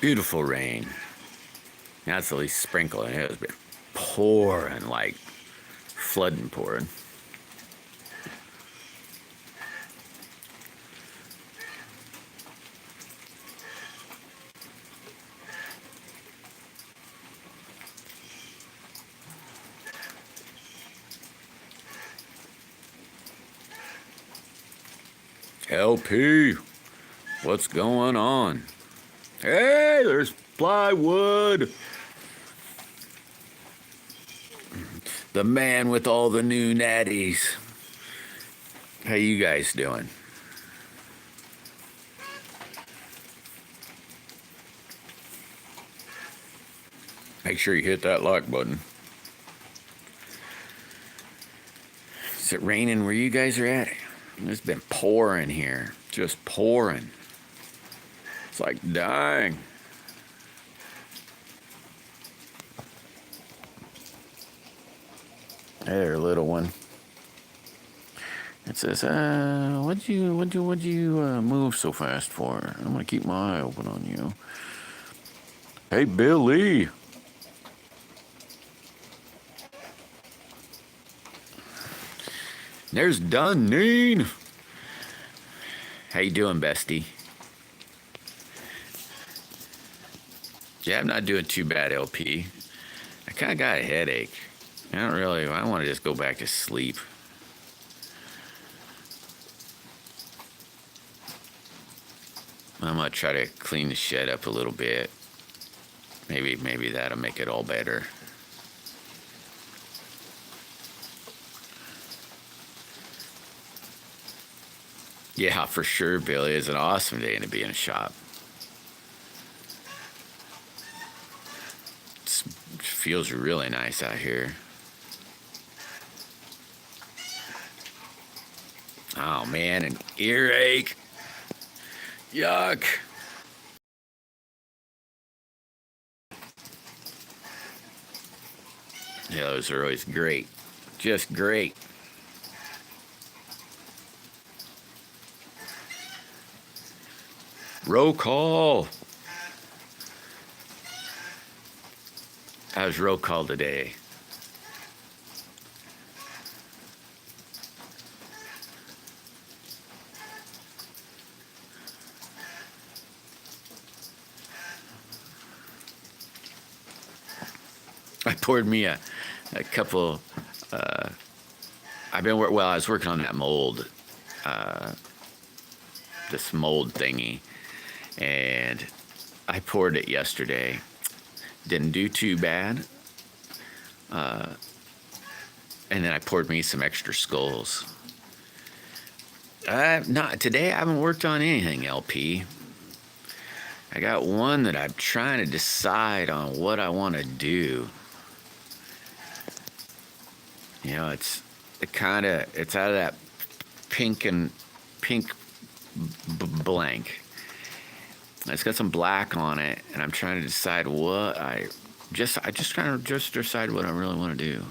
Beautiful rain. That's at least sprinkling. It has been pouring, like flooding pouring. LP, what's going on? Hey, there's plywood. The man with all the new natties. How you guys doing? Make sure you hit that like button. Is it raining where you guys are at? It's been pouring here. Just pouring. It's like dying. There, little one. It says, what'd you move so fast for? I'm gonna keep my eye open on you. Hey, Billy. There's Duneen. How you doing, bestie? Yeah, I'm not doing too bad, LP. I kind of got a headache. I want to just go back to sleep. I'm gonna try to clean the shed up a little bit. Maybe that'll make it all better. Yeah, for sure, Billy. It's an awesome day to be in a shop. It feels really nice out here. Oh man, an earache. Yuck. Yeah, those are always great. Just great. Roll call. How's roll call today? I poured me a couple. I was working on that mold, this mold thingy, and I poured it yesterday. Didn't do too bad. And then I poured me some extra skulls. Not today. I haven't worked on anything, LP. I got one that I'm trying to decide on what I want to do. You know, it's out of that pink blank. It's got some black on it, and I'm trying to decide what I just trying to just decide what I really want to do.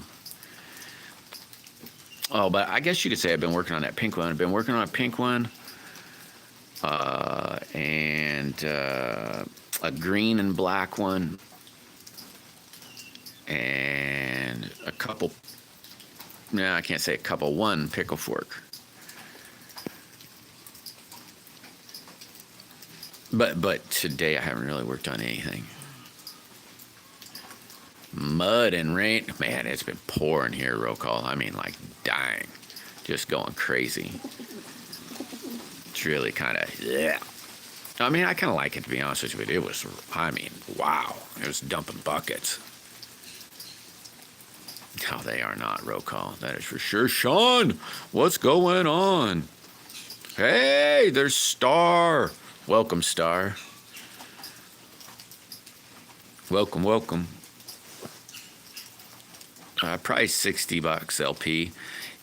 Oh, but I guess you could say I've been working on that pink one. I've been working on a pink one, and a green and black one, and a couple. No, I can't say a couple. One pickle fork. But today I haven't really worked on anything. Mud and rain, man, it's been pouring here, roll call. I mean, like dying, just going crazy. It's really kind of, yeah. I mean, I kind of like it, to be honest with you, but it was, I mean, wow. It was dumping buckets. No, they are not, roll call. That is for sure. Sean, what's going on? Hey, there's Star. Welcome, Star. Welcome, welcome. Probably $60 LP.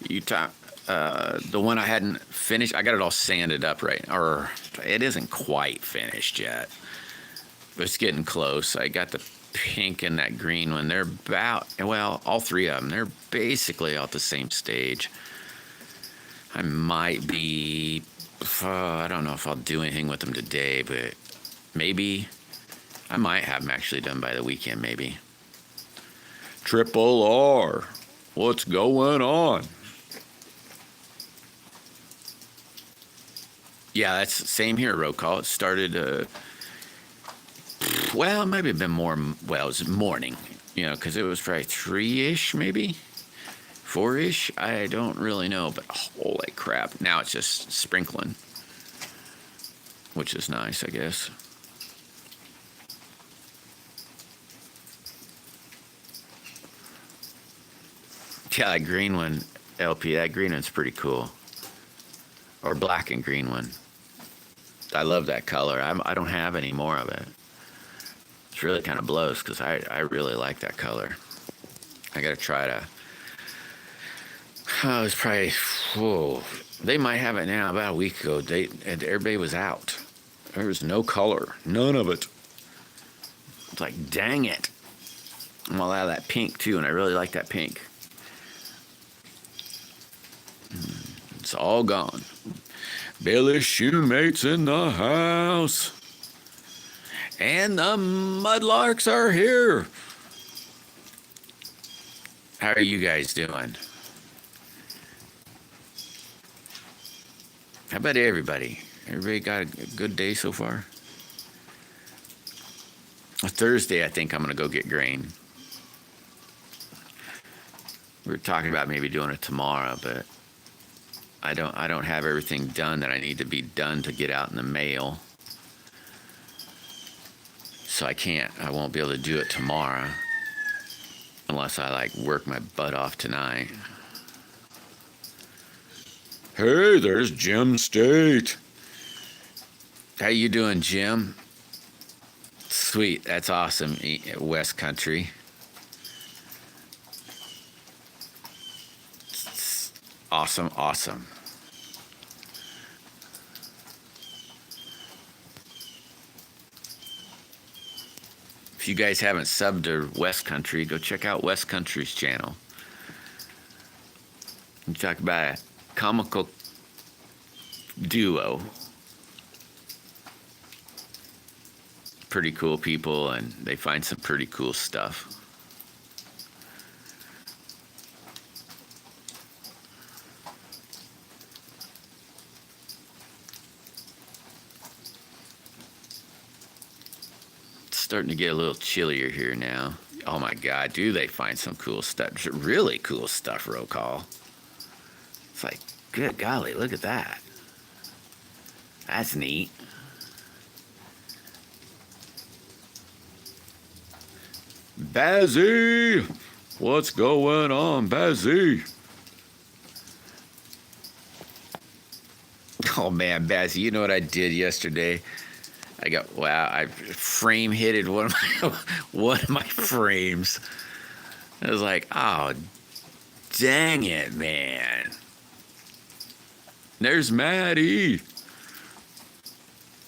You talk. The one I hadn't finished, I got it all sanded up right, or it isn't quite finished yet, but it's getting close. I got the pink and that green one. They're about, well, all three of them, they're basically at the same stage. I might be, I don't know if I'll do anything with them today, but maybe I might have them actually done by the weekend, maybe. Triple R, what's going on? Yeah, that's the same here, roll call. It started, well, it might have been more, well, it was morning, because it was probably 3-ish, maybe 4-ish. I don't really know, but holy crap. Now it's just sprinkling, which is nice, I guess. Yeah, that green one, LP, that green one's pretty cool. Or black and green one. I love that color. I don't have any more of it. It's really kind of blows because I really like that color. I got to try to. Oh, it's probably. Whoa. They might have it now. About a week ago, everybody was out. There was no color. None of it. It's like, dang it. I'm all out of that pink, too, and I really like that pink. It's all gone. Billy Shoemate's in the house. And the Mudlarks are here. How are you guys doing? How about everybody? Everybody got a good day so far? Thursday, I think I'm going to go get grain. We were talking about maybe doing it tomorrow, but I don't have everything done that I need to be done to get out in the mail. So I won't be able to do it tomorrow unless I work my butt off tonight. Hey, there's Jim State. How you doing, Jim? Sweet, that's awesome, West Country. Awesome, awesome. If you guys haven't subbed to West Country, go check out West Country's channel. You talk about a comical duo. Pretty cool people, and they find some pretty cool stuff. Starting to get a little chillier here now. Oh my God, do they find some cool stuff? Really cool stuff, roll call. It's like, good golly, look at that. That's neat. Bazzy, what's going on, Bazzy? Oh man, Bazzy, you know what I did yesterday? I frame hitted one of my frames. I was like, oh, dang it, man. There's Maddie.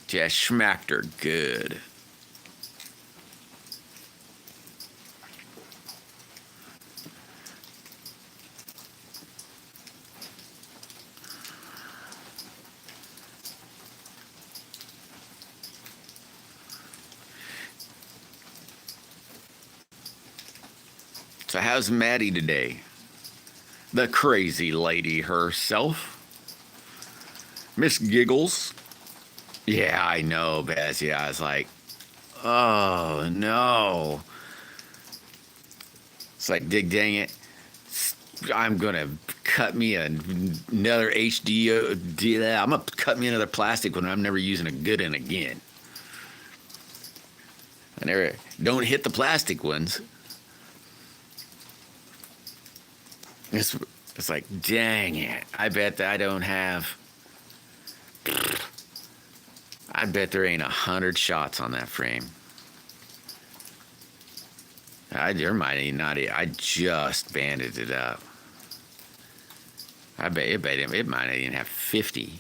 Yeah, smacked her good. So how's Maddie today? The crazy lady herself. Miss Giggles. Yeah, I know, Baz. Yeah, I was like, oh, no. It's like, dang it. I'm going to cut me another HD. I'm going to cut me another plastic one. I'm never using a good one again. Don't hit the plastic ones. It's like, dang it. I bet that I bet there ain't 100 shots on that frame. There might not. I just banded it up. I bet it might not even have 50.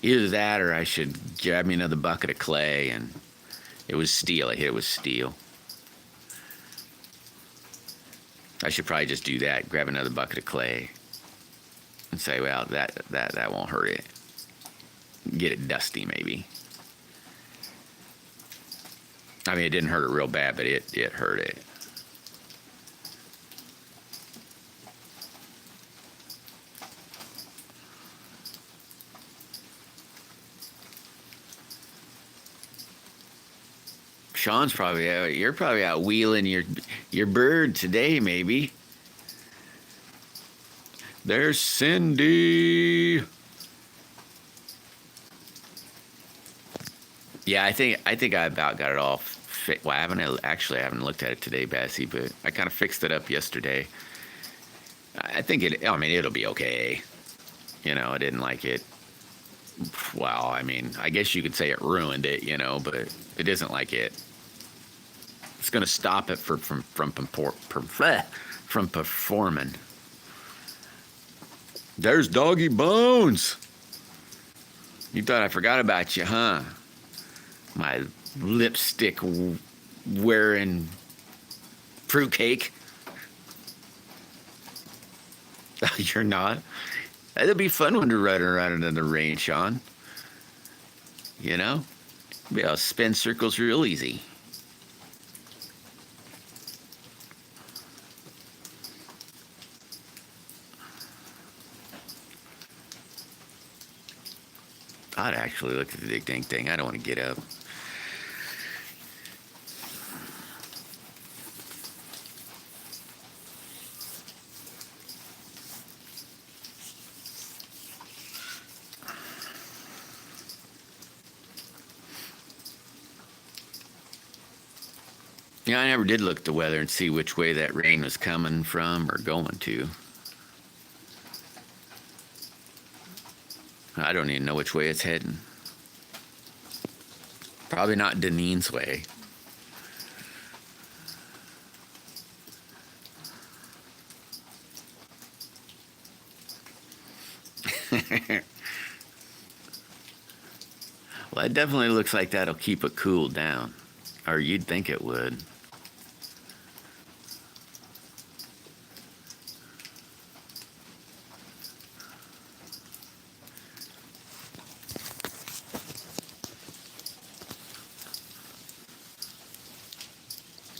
Either that or I should grab me another bucket of clay, and it was steel. I hit it with steel. I should probably just do that, grab another bucket of clay, and say, well, that won't hurt it. Get it dusty, maybe. I mean, it didn't hurt it real bad, but it hurt it. Sean's probably out. You're probably out wheeling your bird today, maybe. There's Cindy. Yeah, I think I about got it all. Well, I haven't looked at it today, Bessie, but I kind of fixed it up yesterday. I think it. I mean, it'll be okay. You know, I didn't like it. Well, I mean, I guess you could say it ruined it. You know, but it isn't like it. It's going to stop it from performing. There's Doggy Bones. You thought I forgot about you, huh? My lipstick wearing fruitcake. You're not. It'll be fun when you're riding around in the rain, Sean. You know? Be able to spin circles real easy. I'd actually look at the big dang thing. I don't want to get up. Yeah, I never did look at the weather and see which way that rain was coming from or going to. I don't even know which way it's heading. Probably not Deneen's way. Well, it definitely looks like that'll keep it cooled down. Or you'd think it would.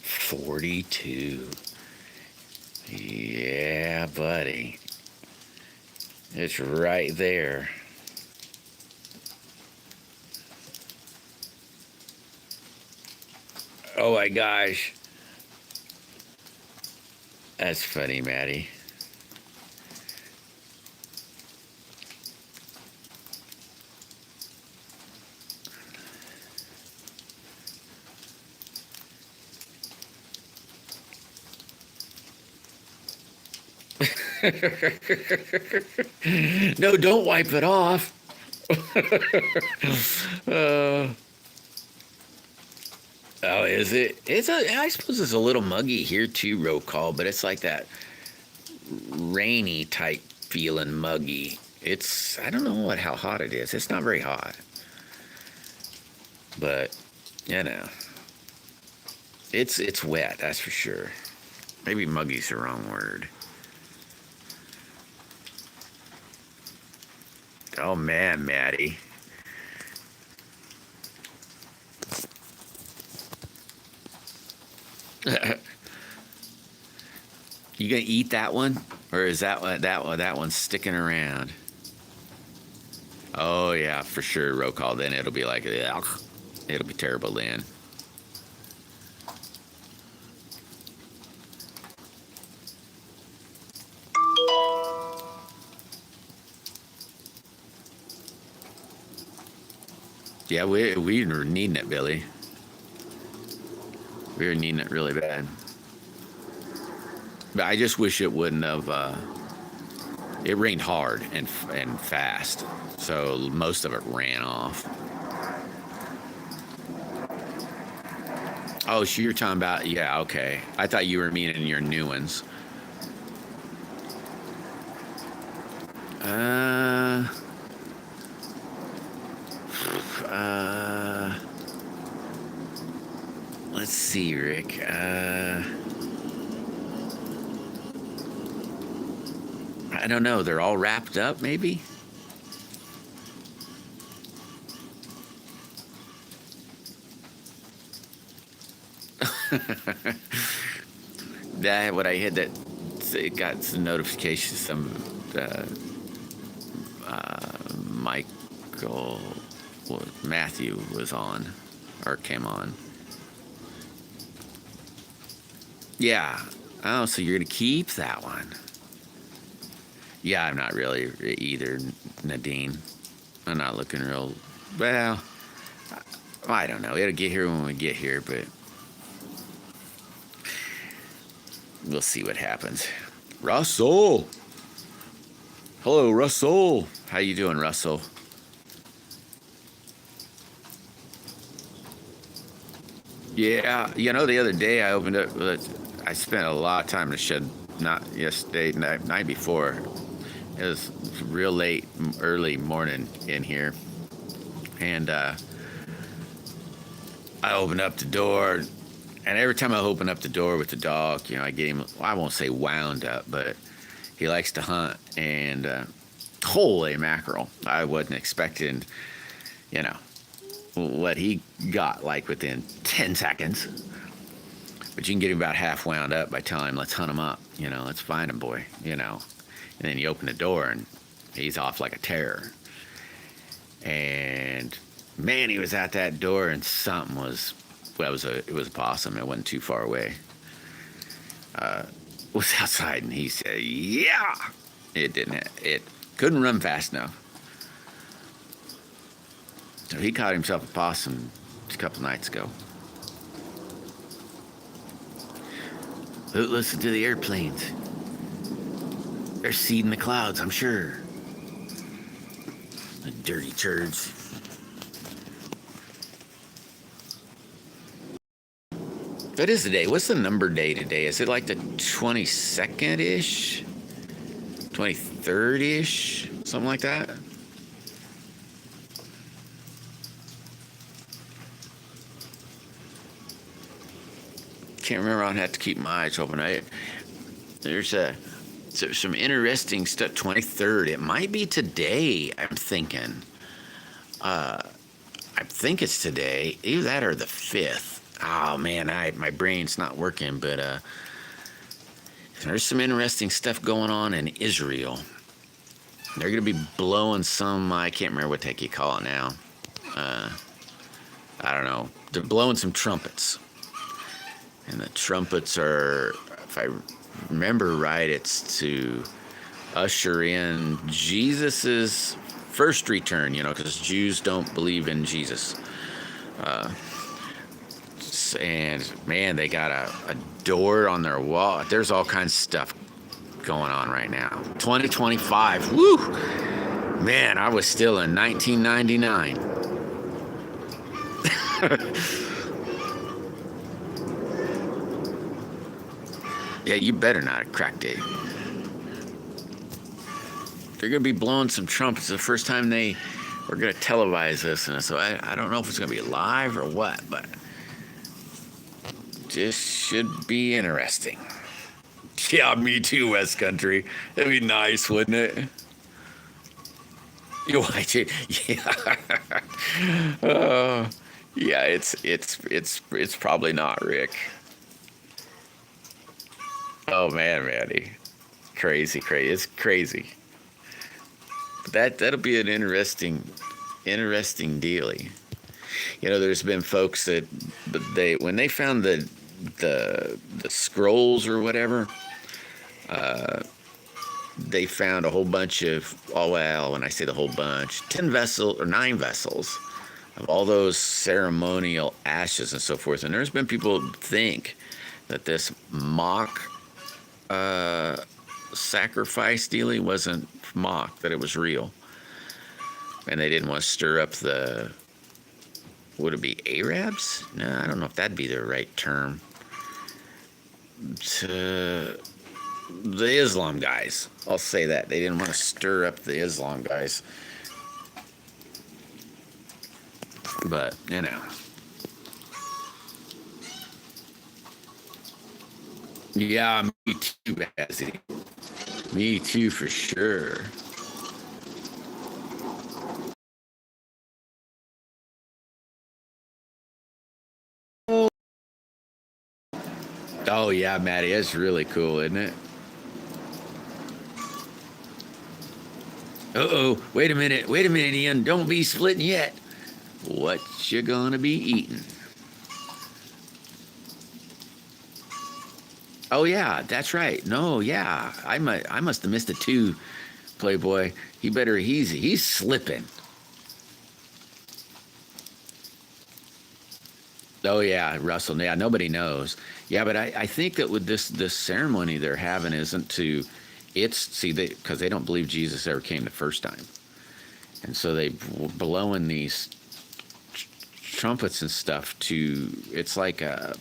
$42. Yeah, buddy. It's right there. Oh my gosh. That's funny, Maddie. No, don't wipe it off. Oh, is it? I suppose it's a little muggy here too, roll call, but it's like that rainy type feeling muggy. I don't know how hot it is. It's not very hot. But, you know, it's wet, that's for sure. Maybe muggy's the wrong word. Oh man, Maddie. You gonna eat that one, or is that one's sticking around? Oh yeah, for sure. Roll call. Then it'll be like, ugh. It'll be terrible then. Yeah, we were needing it, Billy. We were needing it really bad. But I just wish it wouldn't have. It rained hard and fast, so most of it ran off. Oh, so you're talking about, yeah, okay. I thought you were meaning your new ones. Let's see, Rick. I don't know. They're all wrapped up, maybe? That what I hit that it got some notifications. Some Michael, well, Matthew was on or came on. Yeah. Oh, so you're gonna keep that one? Yeah, I'm not really either, Nadine. I'm not looking real well. I don't know. It'll get here when we get here, but we'll see what happens. Russell. Hello, Russell. How you doing, Russell? Yeah, the other day I opened up. I spent a lot of time in the shed. Not yesterday, night before. It was real late, early morning in here, and I opened up the door, and every time I open up the door with the dog, I get him. Well, I won't say wound up, but he likes to hunt, and holy mackerel! I wasn't expecting, you know, what he got like within 10 seconds. But you can get him about half wound up by telling him, let's hunt him up, let's find him, boy, And then you open the door and he's off like a terror. And man, he was at that door and something was, well, it was a possum. It wasn't too far away. Was outside and he said, yeah. It couldn't run fast enough. So he caught himself a possum a couple nights ago. Listen to the airplanes. They're seeding the clouds, I'm sure. The dirty turds. What is the day? What's the number day today? Is it like the 22nd-ish? 23rd-ish? Something like that? Can't remember. I'll have to keep my eyes open. There's some interesting stuff. 23rd. It might be today. I'm thinking. I think it's today. Either that or the 5th. Oh man, my brain's not working. But there's some interesting stuff going on in Israel. They're gonna be blowing some. I can't remember what the heck you call it now. I don't know. They're blowing some trumpets. And the trumpets are, if I remember right, it's to usher in Jesus's first return, because Jews don't believe in Jesus. And man, they got a door on their wall. There's all kinds of stuff going on right now. 2025, woo! Man, I was still in 1999. Yeah, you better not have cracked it. They're going to be blowing some trumpets the first time we're going to televise this. And so I don't know if it's going to be live or what, but just should be interesting. Yeah, me too, West Country. It'd be nice, wouldn't it? You watch it? Yeah. Yeah, it's probably not, Rick. Oh man, Manny, crazy. It's crazy. That'll be an interesting dealie. There's been folks that when they found the scrolls or whatever, they found a whole bunch of, when I say the whole bunch, 10 vessels or 9 vessels of all those ceremonial ashes and so forth. And there's been people who think that this mock sacrifice dealie wasn't mock, that it was real. And they didn't want to stir up would it be Arabs? No, I don't know if that'd be the right term. To the Islam guys. I'll say that. They didn't want to stir up the Islam guys. But, Yeah, me too, Bazzy. Me too, for sure. Oh yeah, Maddie, it's really cool, isn't it? Uh-oh, wait a minute, Ian. Don't be splitting yet. What you gonna be eating? Oh yeah, that's right. No, yeah, I must have missed it too, Playboy. He's slipping. Oh yeah, Russell. Yeah, nobody knows. Yeah, but I think that with this ceremony they're having isn't to, it's see they because they don't believe Jesus ever came the first time, and so they blowing these trumpets and stuff to. It's like a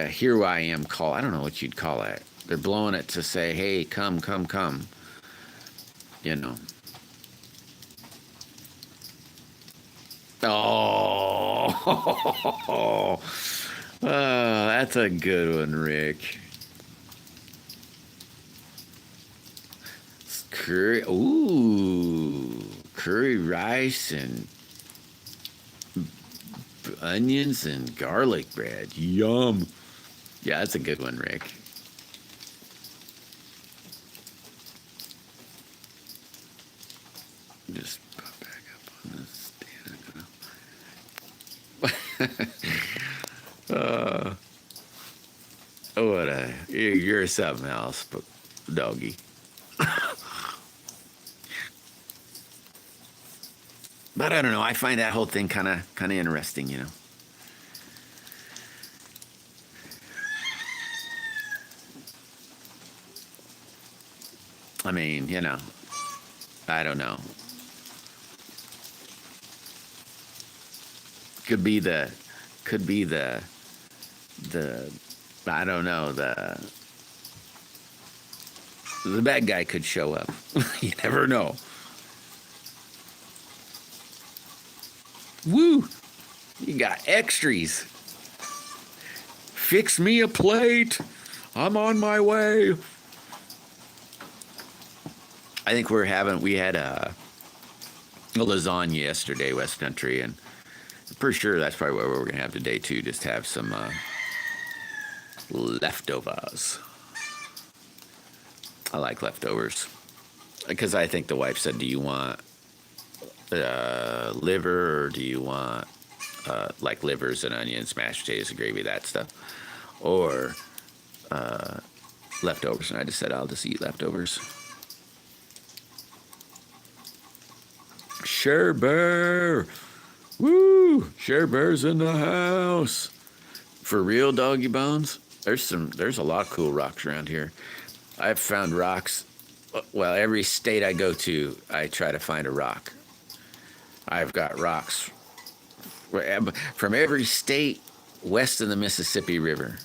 here I am call. I don't know what you'd call it. They're blowing it to say, hey, come, come, come. You know. Oh, that's a good one, Rick. Curry, ooh, curry rice and onions and garlic bread. Yum. Yeah, that's a good one, Rick. Just pop back up on this stand. Oh, what a you're something else, but doggy. But I don't know. I find that whole thing kind of interesting, you know. I mean, you know, I don't know. Could be the, could be the, I don't know, the bad guy could show up. You never know. Woo! You got extras. Fix me a plate. I'm on my way. I think we had a lasagna yesterday, West Country, and I'm pretty sure that's probably what we're gonna have today too. Just have some leftovers. I like leftovers because I think the wife said, "Do you want liver or do you want like livers and onions, mashed potatoes and gravy, that stuff, or leftovers?" And I just said, "I'll just eat leftovers." Share Bear, woo! Share Bear's in the house. For real, doggy bones. There's a lot of cool rocks around here. I've found rocks. Well, every state I go to, I try to find a rock. I've got rocks from every state west of the Mississippi River,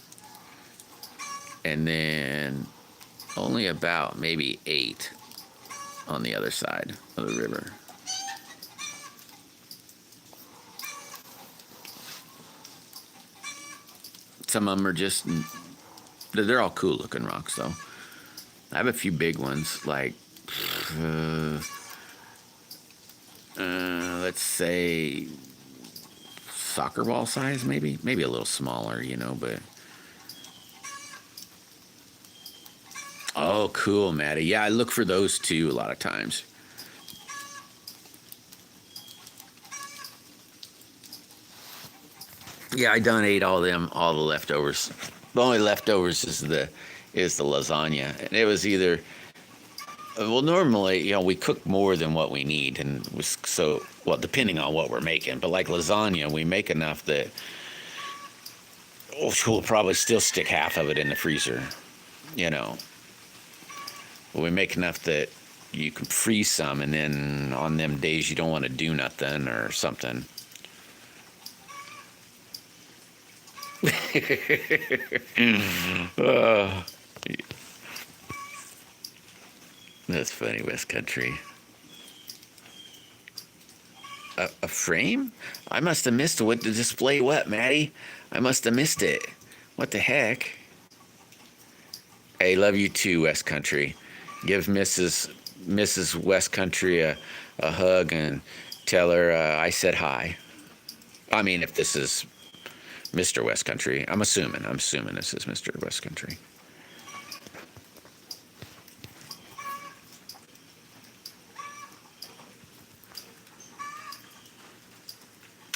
and then only about maybe 8 on the other side of the river. Some of them are just, they're all cool looking rocks though. I have a few big ones, like, let's say soccer ball size, maybe a little smaller, you know, but. Oh, cool, Maddie. Yeah, I look for those too a lot of times. Yeah, I done ate all the leftovers. The only leftovers is the lasagna, and it was either. Well, normally, you know, we cook more than what we need, and so well, depending on what we're making. But like lasagna, we make enough that we'll probably still stick half of it in the freezer. You know, we make enough that you can freeze some, and then on them days you don't want to do nothing or something. uh, that's funny, West Country. A frame? I must have missed what to display what, Maddie? I must have missed it. What the heck? Hey, love you too, West Country. Give Mrs. West Country a hug and tell her I said hi. I mean, if this is Mr. West Country. I'm assuming this is Mr. West Country.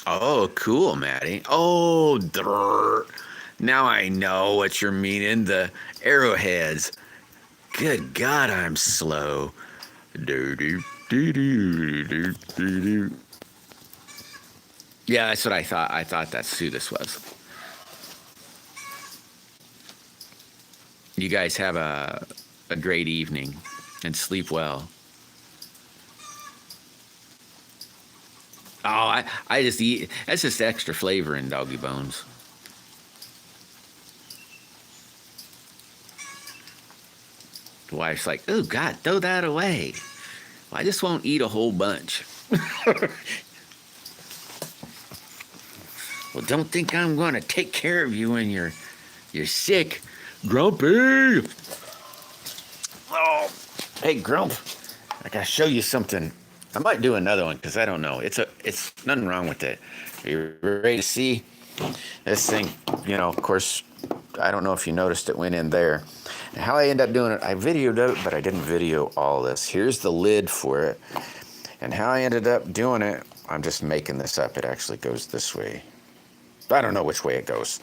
Oh, cool, Maddie. Oh, now I know what you're meaning. The arrowheads. Good God, I'm slow. Yeah, that's what I thought. I thought that's who this was. You guys have a great evening and sleep well. Oh, I just eat. That's just extra flavor in doggy bones. The wife's like, oh, God, throw that away. Well, I just won't eat a whole bunch. Well, don't think I'm going to take care of you when you're sick. Grumpy. Oh, hey, Grump. I got to show you something. I might do another one because I don't know. It's nothing wrong with it. Are you ready to see this thing? You know, of course, I don't know if you noticed it went in there. And how I end up doing it, I videoed it, but I didn't video all this. Here's the lid for it. And how I ended up doing it, I'm just making this up. It actually goes this way. I don't know which way it goes.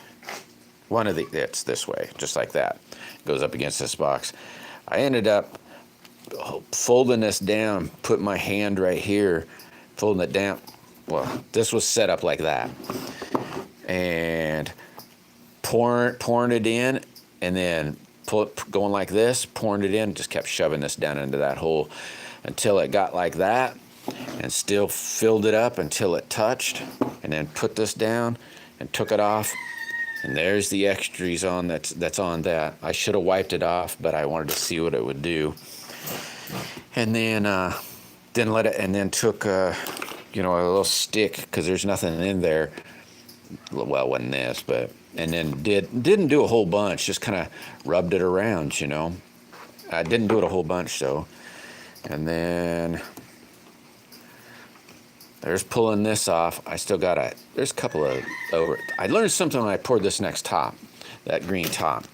It's this way, just like that. It goes up against this box. I ended up folding this down, put my hand right here, folding it down. Well, this was set up like that. And pouring it in, and then going like this, pouring it in, just kept shoving this down into that hole until it got like that, and still filled it up until it touched, and then put this down and took it off. And there's the extras on that's on that. I should have wiped it off, but I wanted to see what it would do. And then didn't let it, and then took a little stick, because there's nothing in there. Well, it wasn't this, but, and then didn't do a whole bunch, just kind of rubbed it around, I didn't do it a whole bunch though. And then there's pulling this off. I still got there's a couple of over. I learned something when I poured this next top, that green top.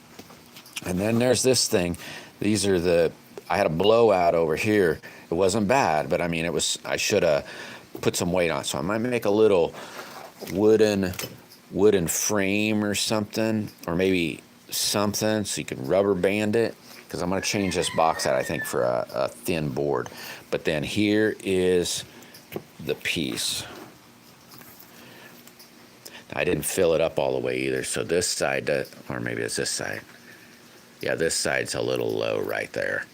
And then there's this thing. These are I had a blowout over here. It wasn't bad, but I mean, I should have put some weight on it. So I might make a little wooden frame or something, or maybe something so you can rubber band it, because I'm going to change this box out, I think, for a thin board. But then here is the piece. I didn't fill it up all the way either, so this side, or maybe it's this side. Yeah, this side's a little low right there.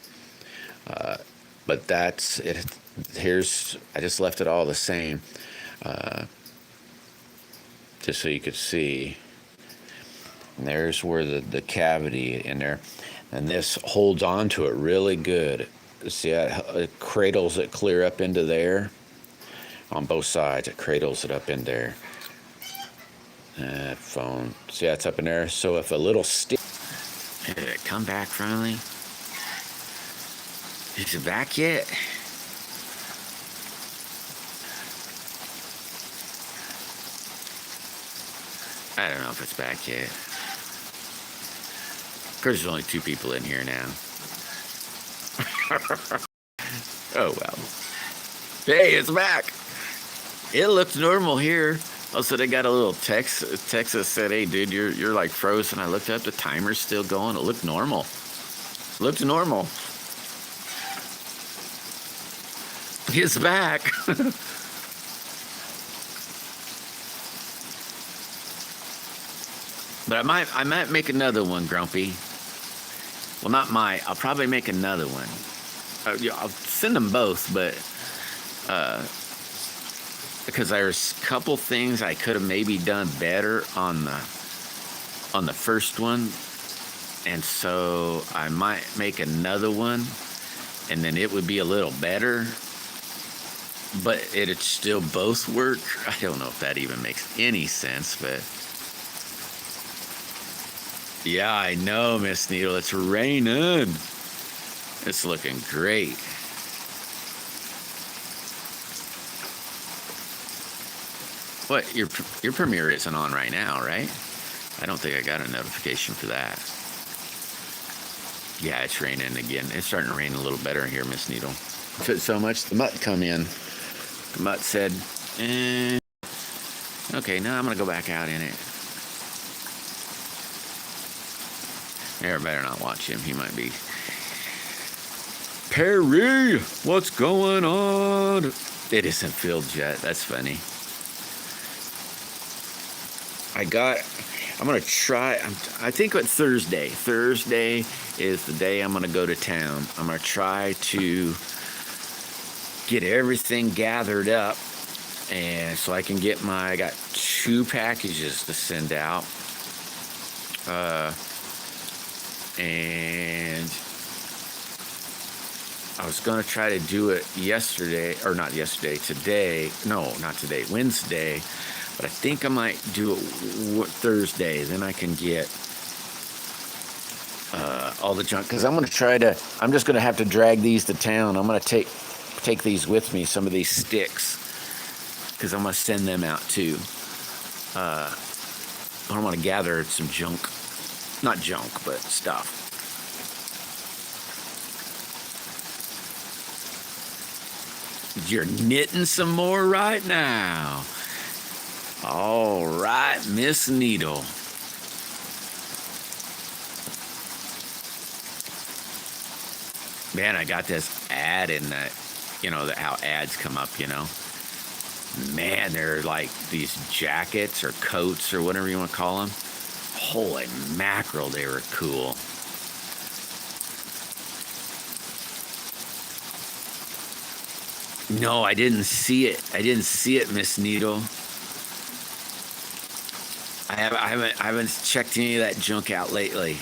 But that's it. I just left it all the same, just so you could see. And there's where the cavity in there, and this holds on to it really good. See, it cradles it clear up into there. On both sides, it cradles it up in there. Phone. See, that's up in there. So if a little stick. Did it come back finally? Is it back yet? I don't know if it's back yet. Of course, there's only 2 people in here now. Oh, well. Hey, it's back. It looks normal here. Also, they got a little text. Texas said, hey, dude, you're like frozen. I looked up, the timer's still going. It looked normal. Looks normal. It's back. But I might make another one, Grumpy. Well, I'll probably make another one. I'll send them both, but because there's a couple things I could have maybe done better on the first one, and so I might make another one, and then it would be a little better, but it'd still both work. I don't know if that even makes any sense, but yeah, I know, Miss Needle. It's raining. It's looking great. What, your Premiere isn't on right now, right? I don't think I got a notification for that. Yeah, it's raining again. It's starting to rain a little better here, Miss Needle. It took so much, the mutt come in. The mutt said, okay, now I'm going to go back out in it. There, better not watch him. He might be. Perry, what's going on? It isn't filled yet. That's funny. I'm going to try. I think it's Thursday. Thursday is the day I'm going to go to town. I'm going to try to get everything gathered up. And so I can get I got 2 packages to send out. And I was going to try to do it yesterday, or not yesterday, today. No, not today, Wednesday. But I think I might do it Thursday. Then I can get all the junk. Because I'm just going to have to drag these to town. I'm going to take these with me, some of these sticks. Because I'm going to send them out too. I want to gather some junk. Not junk, but stuff. You're knitting some more right now. All right, Miss Needle. Man, I got this ad in that, how ads come up, Man, they're like these jackets or coats or whatever you want to call them. Holy mackerel, they were cool. No, I didn't see it, Miss Needle. I haven't checked any of that junk out lately.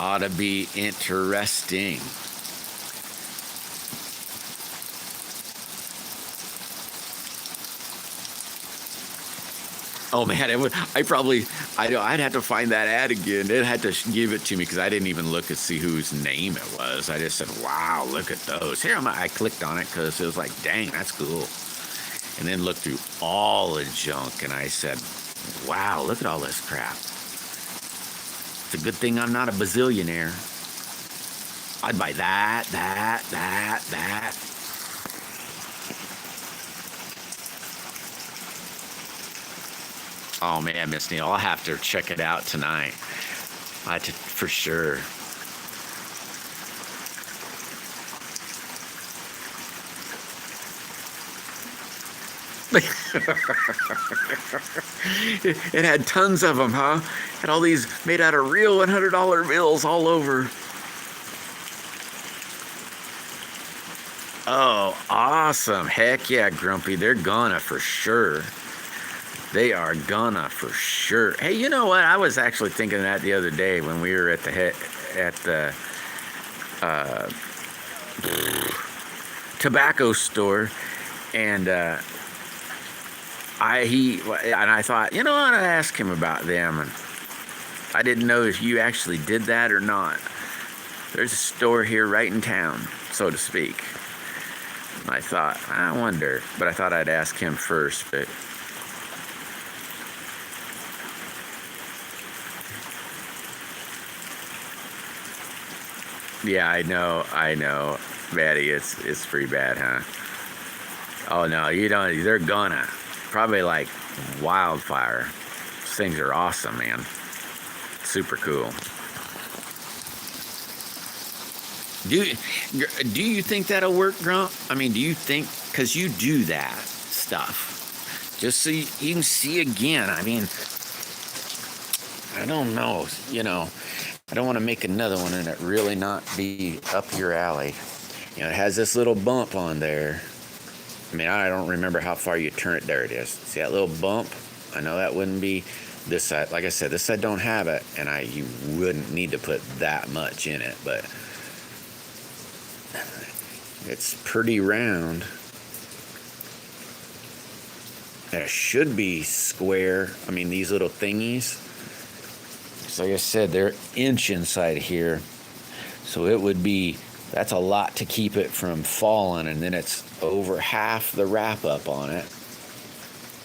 Ought to be interesting. Oh man, I'd have to find that ad again. They'd have to give it to me because I didn't even look to see whose name it was. I just said, wow, look at those. I clicked on it because it was like, dang, that's cool. And then looked through all the junk and I said, wow, look at all this crap. It's a good thing I'm not a bazillionaire. I'd buy that. Oh man, Miss Neil, I'll have to check it out tonight. For sure. It had tons of them, huh? Had all these made out of real $100 bills all over. Oh, awesome. Heck yeah, Grumpy. They're gonna for sure. They are gonna for sure. Hey, you know what? I was actually thinking that the other day when we were at the tobacco store, and I thought, you know what? I'd ask him about them, and I didn't know if you actually did that or not. There's a store here right in town, so to speak. And I thought, I wonder, but I thought I'd ask him first, but. Yeah, I know, Maddie, it's pretty bad, huh? Oh no, you don't. They're gonna probably like wildfire. These things are awesome, man. Super cool. Do you think that'll work, Grump? I mean, do you think, because you do that stuff, just so you can see again? I mean, I don't know, I don't want to make another one and it really not be up your alley. It has this little bump on there. I mean, I don't remember how far you turn it. There it is. See that little bump? I know that wouldn't be this side. Like I said, this side don't have it, and you wouldn't need to put that much in it, but it's pretty round. And it should be square. I mean, these little thingies. So like I said, they're inch inside here. So it would be That's a lot to keep it from falling, and then it's over half the wrap up on it.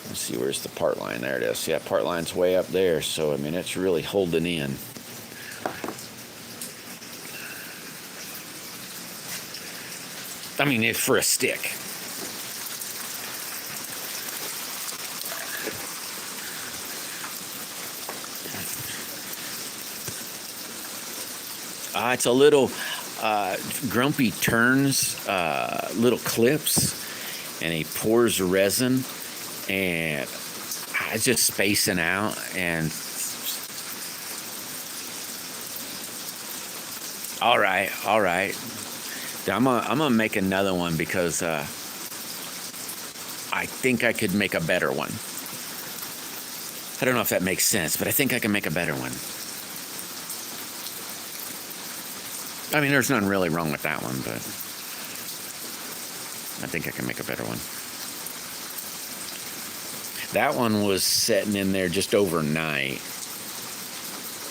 Let's see, where's the part line? There it is. Yeah, part line's way up there, so I mean it's really holding in. I mean, it's for a stick. It's a little Grumpy turns little clips, and he pours resin, and I just spacing out, and all right. I'm gonna make another one because I think I could make a better one. I don't know if that makes sense, but I think I can make a better one. I mean, there's nothing really wrong with that one, but I think I can make a better one. That one was sitting in there just overnight.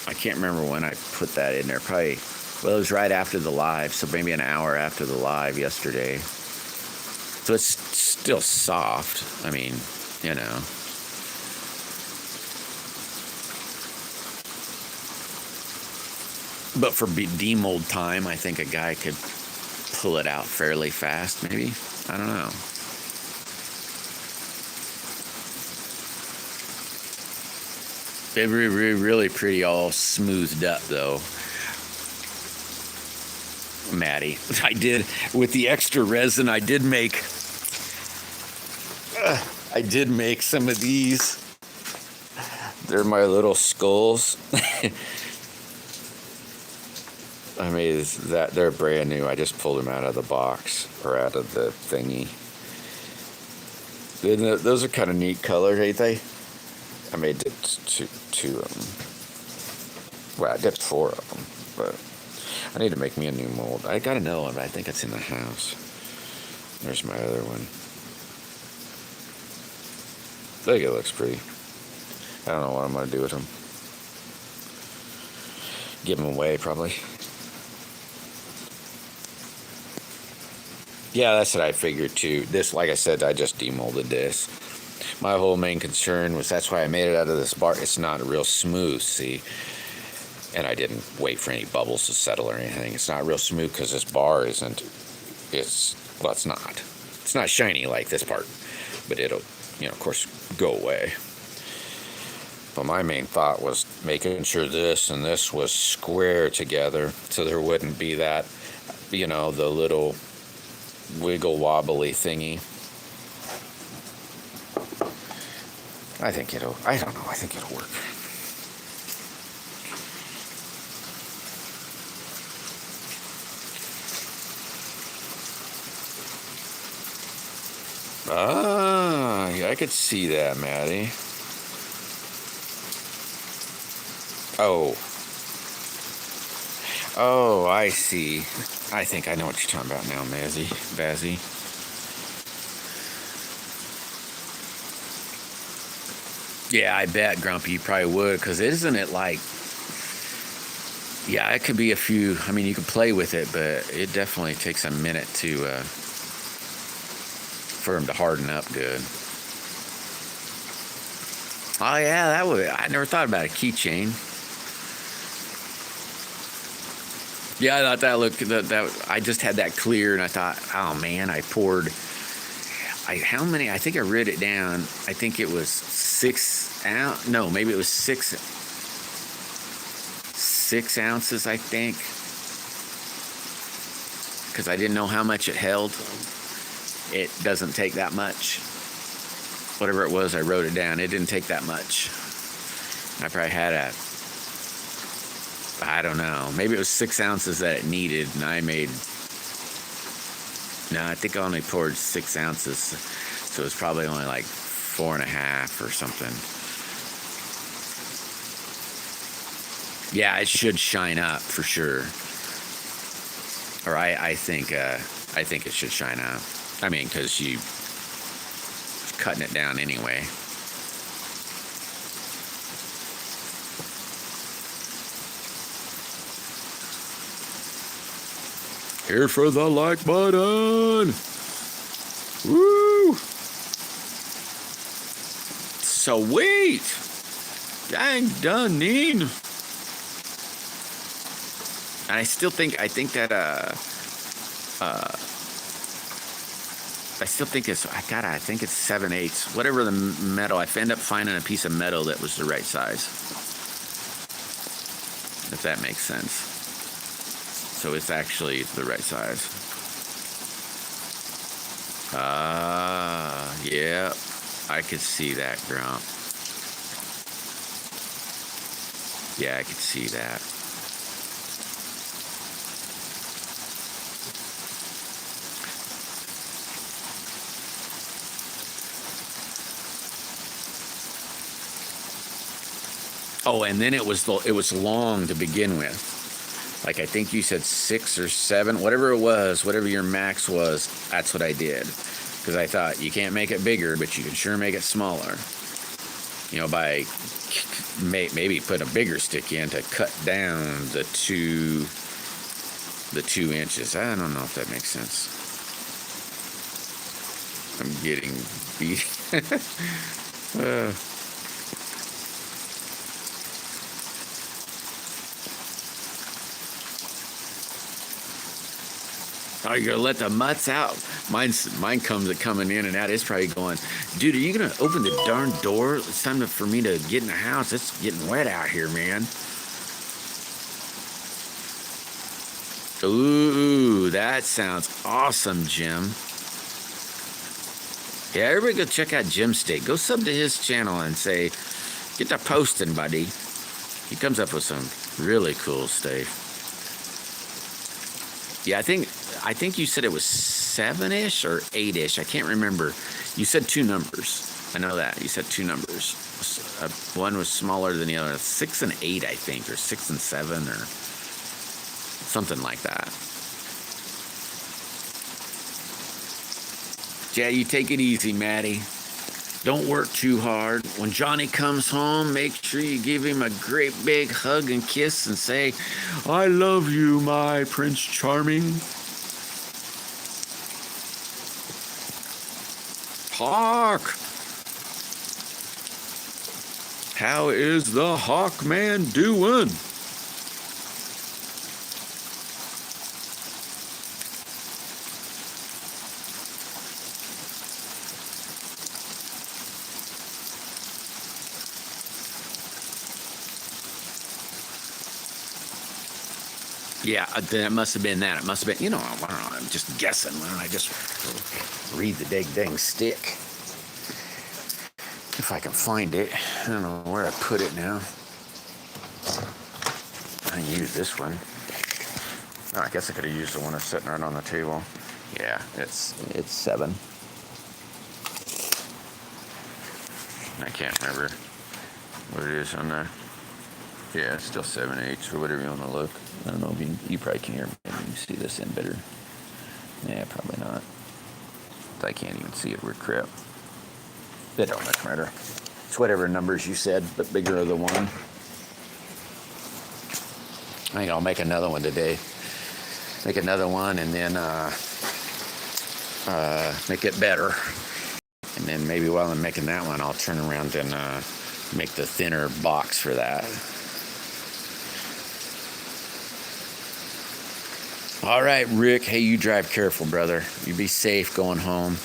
I can't remember when I put that in there. Probably, well, it was right after the live, so maybe an hour after the live yesterday. So it's still soft. I mean, you know. But for demold time, I think a guy could pull it out fairly fast, maybe. I don't know. They're really pretty all smoothed up, though, Maddie. I did, with the extra resin, I did make some of these. They're my little skulls. I made that, they're brand new. I just pulled them out of the box, or out of the thingy. Those are kind of neat colors, ain't they? I made two of them. Well, I did 4 of them, but I need to make me a new mold. I got another one, but I think it's in the house. There's my other one. I think it looks pretty. I don't know what I'm going to do with them. Give them away, probably. Yeah, that's what I figured too. This, like I said, I just demolded this. My whole main concern was, that's why I made it out of this bar. It's not real smooth, see? And I didn't wait for any bubbles to settle or anything. It's not real smooth because this bar isn't, it's not. It's not shiny like this part. But it'll, of course, go away. But my main thought was making sure this and this was square together so there wouldn't be that, the little wiggle wobbly thingy. I think it'll work. Yeah, I could see that, Maddie. Oh, I see. I think I know what you're talking about now, Bazzy. Yeah, I bet, Grumpy, you probably would, because isn't it like, yeah, it could be a few, I mean, you can play with it, but it definitely takes a minute for them to harden up good. Oh, yeah, I never thought about a keychain. Yeah, I thought that looked, I just had that clear, and I thought, oh man, I poured, how many, I think I wrote it down, I think it was 6 ounces, no, maybe it was 6 ounces, I think, because I didn't know how much it held. It doesn't take that much. Whatever it was, I wrote it down. It didn't take that much. I probably had I don't know, maybe it was 6 ounces that it needed, and I think I only poured 6 ounces, so it was probably only like 4.5 or something. Yeah, it should shine up for sure. Or I think it should shine up. I mean, because you cutting it down anyway. Here for the like button. Woo! Sweet. Dang done, Neen. And I still think, I think it's, I think it's 7/8. Whatever the metal, I end up finding a piece of metal that was the right size. If that makes sense. So it's actually the right size. Yeah, I could see that, Grump. Yeah, I could see that. Oh, and then it was long to begin with. Like I think you said 6 or 7, whatever it was, whatever your max was. That's what I did, because I thought you can't make it bigger, but you can sure make it smaller. You know, by maybe put a bigger stick in to cut down the 2 inches. I don't know if that makes sense. I'm getting beat. Oh, you're gonna let the mutts out. Mine comes coming in and out. It's probably going, dude, are you gonna open the darn door? It's time for me to get in the house. It's getting wet out here, man. Ooh, that sounds awesome, Jim. Yeah, everybody go check out Jim Steak. Go sub to his channel and say, get to posting, buddy. He comes up with some really cool stuff. Yeah, I think you said it was 7-ish or 8-ish. I can't remember. You said 2 numbers. I know that. You said 2 numbers. One was smaller than the other. 6 and 8, I think, or 6 and 7, or something like that. Yeah, you take it easy, Maddie. Don't work too hard. When Johnny comes home, make sure you give him a great big hug and kiss and say, I love you, my Prince Charming. Hawk! How is the Hawk Man doing? Yeah, that must have been that. It must have been, I don't know, I'm just guessing. Why don't I just read the dang stick? If I can find it. I don't know where I put it now. I use this one. Oh, I guess I could have used the one that's sitting right on the table. Yeah, it's 7. I can't remember what it is on there. Yeah, it's still 7/8 or whatever you want to look. I don't know if you probably can hear me. You can see this in better. Yeah, probably not. I can't even see it. We're crap. It don't much matter. It's whatever numbers you said, but bigger of the one. I think I'll make another one today. Make another one and then make it better. And then maybe while I'm making that one, I'll turn around and make the thinner box for that. All right, Rick. Hey, you drive careful, brother. You be safe going home.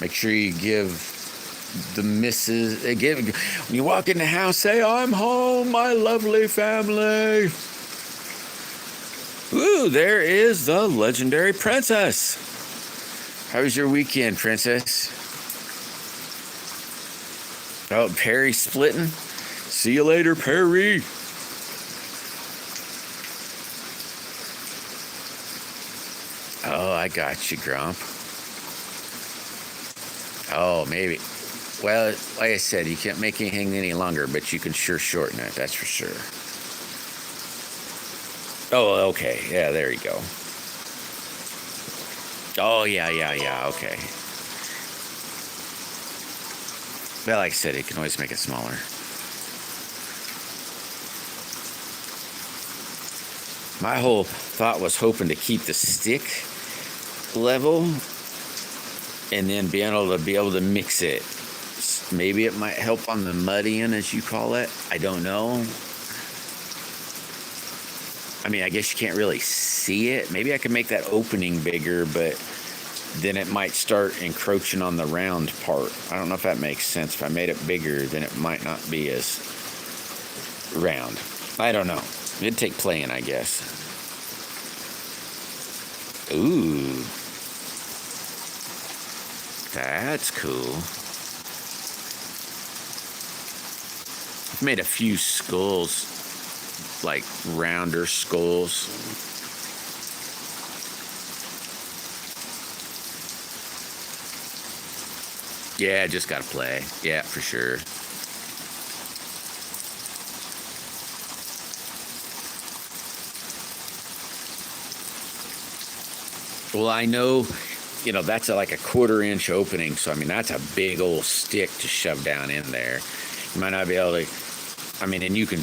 Make sure you give the missus, when you walk in the house, say, I'm home, my lovely family. Ooh, there is the legendary princess. How was your weekend, princess? Oh, Perry splitting. See you later, Perry. Oh, I got you, Grump. Oh, maybe. Well, like I said, you can't make anything any longer, but you can sure shorten it, that's for sure. Oh, okay. Yeah, there you go. Oh, yeah, okay. Well, like I said, it can always make it smaller. My whole thought was hoping to keep the stick level and then being able to mix it. Maybe it might help on the muddying, as you call it. I don't know. I mean, I guess you can't really see it. Maybe I could make that opening bigger, but then it might start encroaching on the round part. I don't know if that makes sense. If I made it bigger, then it might not be as round. I don't know. It'd take playing, I guess. Ooh. That's cool. I've made a few skulls, like rounder skulls. Yeah, just gotta play. Yeah, for sure. Well, I know, that's like a 1/4 inch opening. So, I mean, that's a big old stick to shove down in there. You might not be able to, and you can,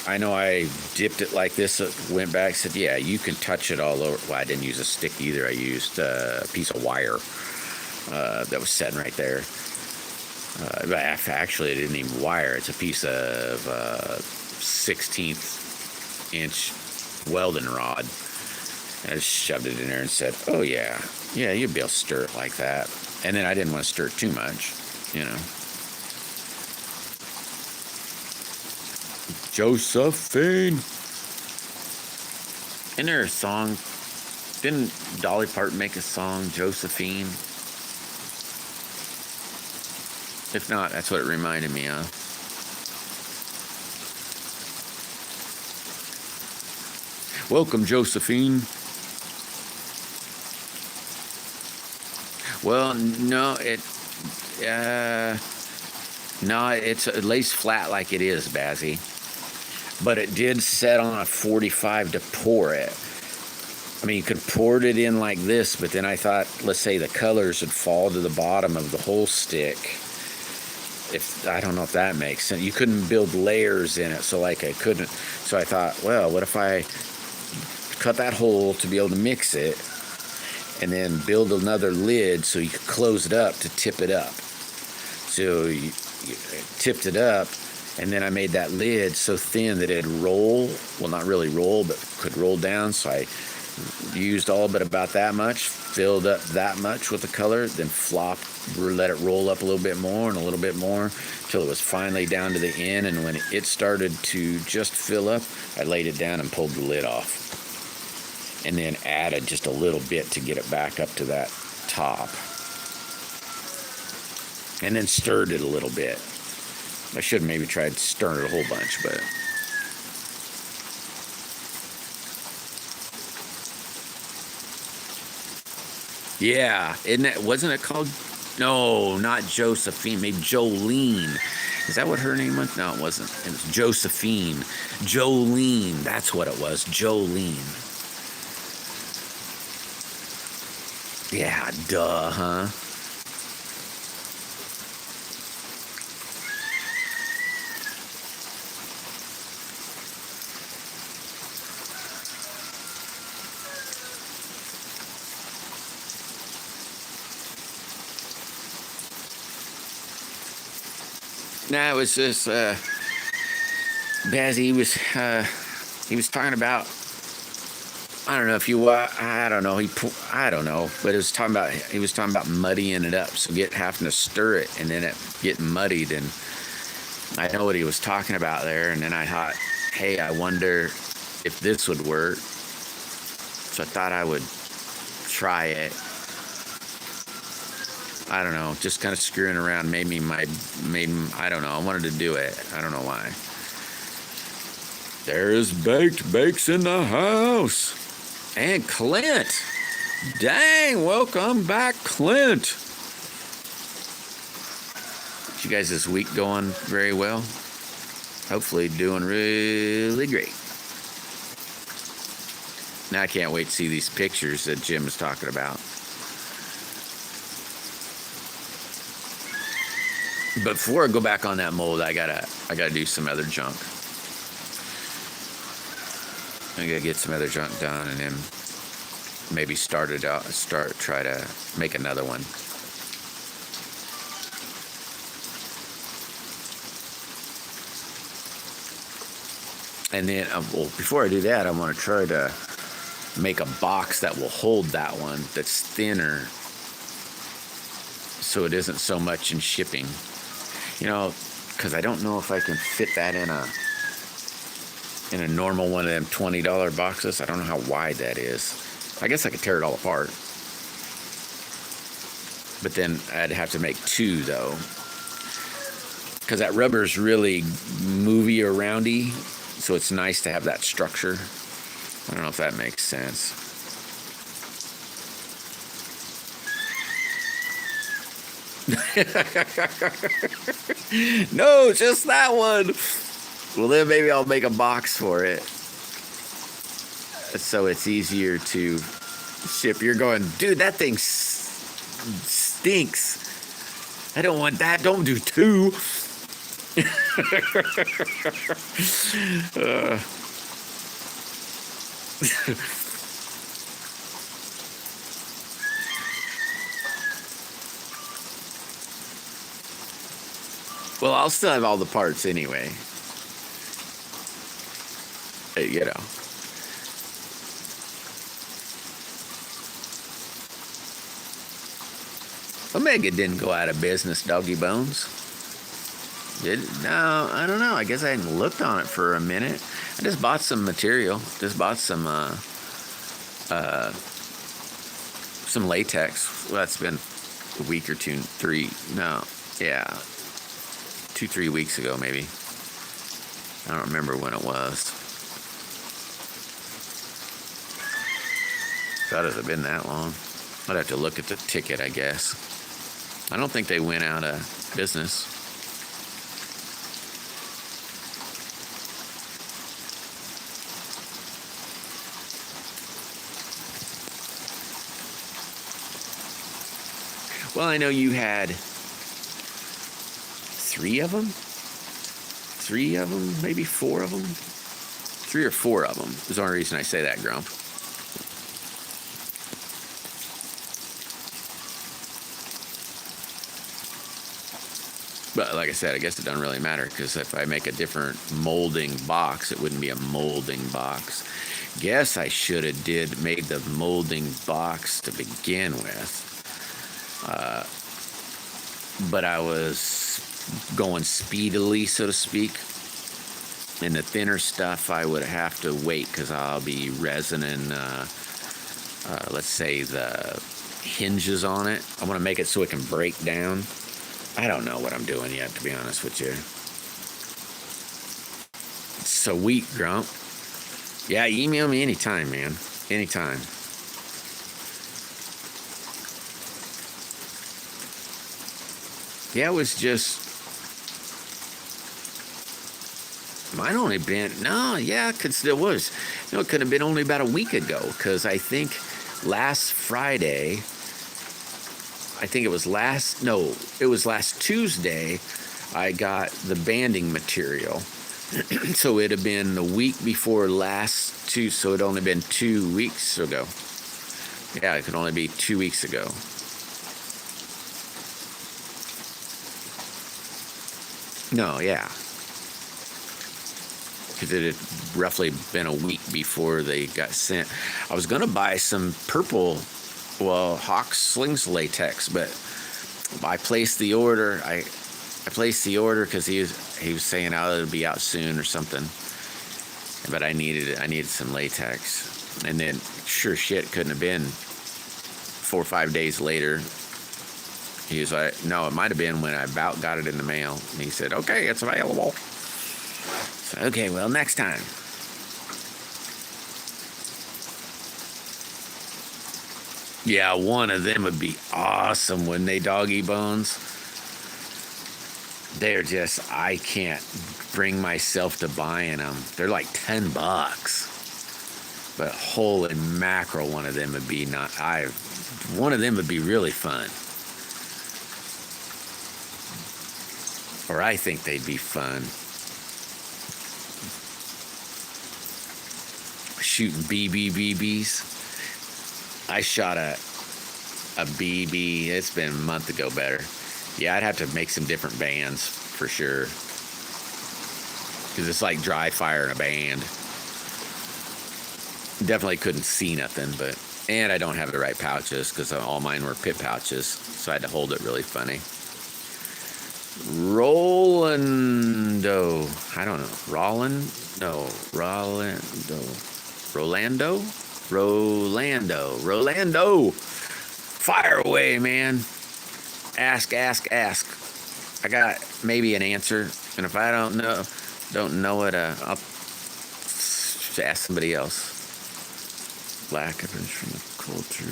I know I dipped it like this, went back, said, yeah, you can touch it all over. Well, I didn't use a stick either. I used a piece of wire that was sitting right there. But actually, I didn't even wire. It's a piece of 16th inch welding rod. I just shoved it in there and said, oh, yeah, you'd be able to stir it like that. And then I didn't want to stir it too much, Josephine. Isn't there a song? Didn't Dolly Parton make a song, Josephine? If not, that's what it reminded me of. Welcome, Josephine. Well, no, it lays flat like it is, Bazzy. But it did set on a 45 to pour it. I mean, you could pour it in like this, but then I thought, let's say the colors would fall to the bottom of the whole stick. I don't know if that makes sense. You couldn't build layers in it, so I couldn't. So I thought, well, what if I cut that hole to be able to mix it, and then build another lid so you could close it up to tip it up. So you tipped it up, and then I made that lid so thin that it'd roll. Well, not really roll, but could roll down. So I used all but about that much, filled up that much with the color, then let it roll up a little bit more and a little bit more till it was finally down to the end. And when it started to just fill up, I laid it down and pulled the lid off. And then added just a little bit to get it back up to that top. And then stirred it a little bit. I should have maybe tried stirring it a whole bunch, but... Yeah, wasn't it called... No, not Josephine, maybe Jolene. Is that what her name was? No, it wasn't. It was Josephine. Jolene, that's what it was, Jolene. Yeah, duh, huh? Nah, it was just, Bazzy, he was talking about, I don't know if you, I don't know, I don't know, but he was talking about muddying it up, so having to stir it, and then it getting muddied, and I know what he was talking about there, and then I thought, hey, I wonder if this would work, so I thought I would try it. I don't know, just kind of screwing around made I don't know, I wanted to do it, I don't know why. There's Bakes in the house. And Clint. Dang, welcome back, Clint. You guys this week going very well? Hopefully doing really great. Now I can't wait to see these pictures that Jim was talking about. But before I go back on that mold, I gotta do some other junk. I gotta get some other junk done, and then maybe try to make another one. And then, well, before I do that, I want to try to make a box that will hold that one, that's thinner, so it isn't so much in shipping. You know, because I don't know if I can fit that in a normal one of them $20 boxes. I don't know how wide that is. I guess I could tear it all apart. But then I'd have to make two, though, because that rubber is really movie or roundy, so it's nice to have that structure. I don't know if that makes sense. No, just that one. Well, then maybe I'll make a box for it, so it's easier to ship. You're going, dude, that thing stinks. I don't want that. Don't do two. Well, I'll still have all the parts anyway. You know. Omega didn't go out of business, Doggy Bones. No, I don't know. I guess I hadn't looked on it for a minute. I just bought some material. Just bought some latex. Well, that's been a week or two, 3 weeks ago maybe. I don't remember when it was. Thought it had been that long. I'd have to look at the ticket, I guess. I don't think they went out of business. Well, I know you had three of them, maybe four of them. 3 or 4 of them is the only reason I say that, Grump. But like I said, I guess it doesn't really matter, because if I make a different molding box, it wouldn't be a molding box. Guess I should have made the molding box to begin with. But I was going speedily, so to speak. And the thinner stuff I would have to wait, because I'll be resining, let's say, the hinges on it. I want to make it so it can break down. I don't know what I'm doing yet, to be honest with you. Sweet, Grump. Yeah, email me anytime, man. Anytime. Yeah, it was just... Mine only been... No, yeah, because it was. No, it could have been only about a week ago, because I think last Friday... it was last Tuesday I got the banding material. So it'd have been the week before last Tuesday, so it'd only been 2 weeks ago. Yeah, it could only be 2 weeks ago. No, yeah. Because it had roughly been a week before they got sent. I was going to buy some purple... Hawk Slings latex, but I placed the order. I placed the order because he was saying it'll be out soon or something. But I needed some latex, and then sure shit couldn't have been 4 or 5 days later. He was like, no, it might have been when I about got it in the mail. And he said, okay, it's available. So, okay, well, next time. Yeah, one of them would be awesome, wouldn't they, Doggy Bones? They're just, I can't bring myself to buying them. They're like $10. But holy mackerel, one of them would be one of them would be really fun. Or I think they'd be fun. shooting BBs. I shot a BB. It's been a month ago better. Yeah, I'd have to make some different bands for sure. Because it's like dry fire in a band. Definitely couldn't see nothing, but... And I don't have the right pouches because all mine were pit pouches. So I had to hold it really funny. Rolando. I don't know. Rolando. Fire away, man. Ask. I got maybe an answer. And if I don't know it, I'll ask somebody else. Black difference from the culture.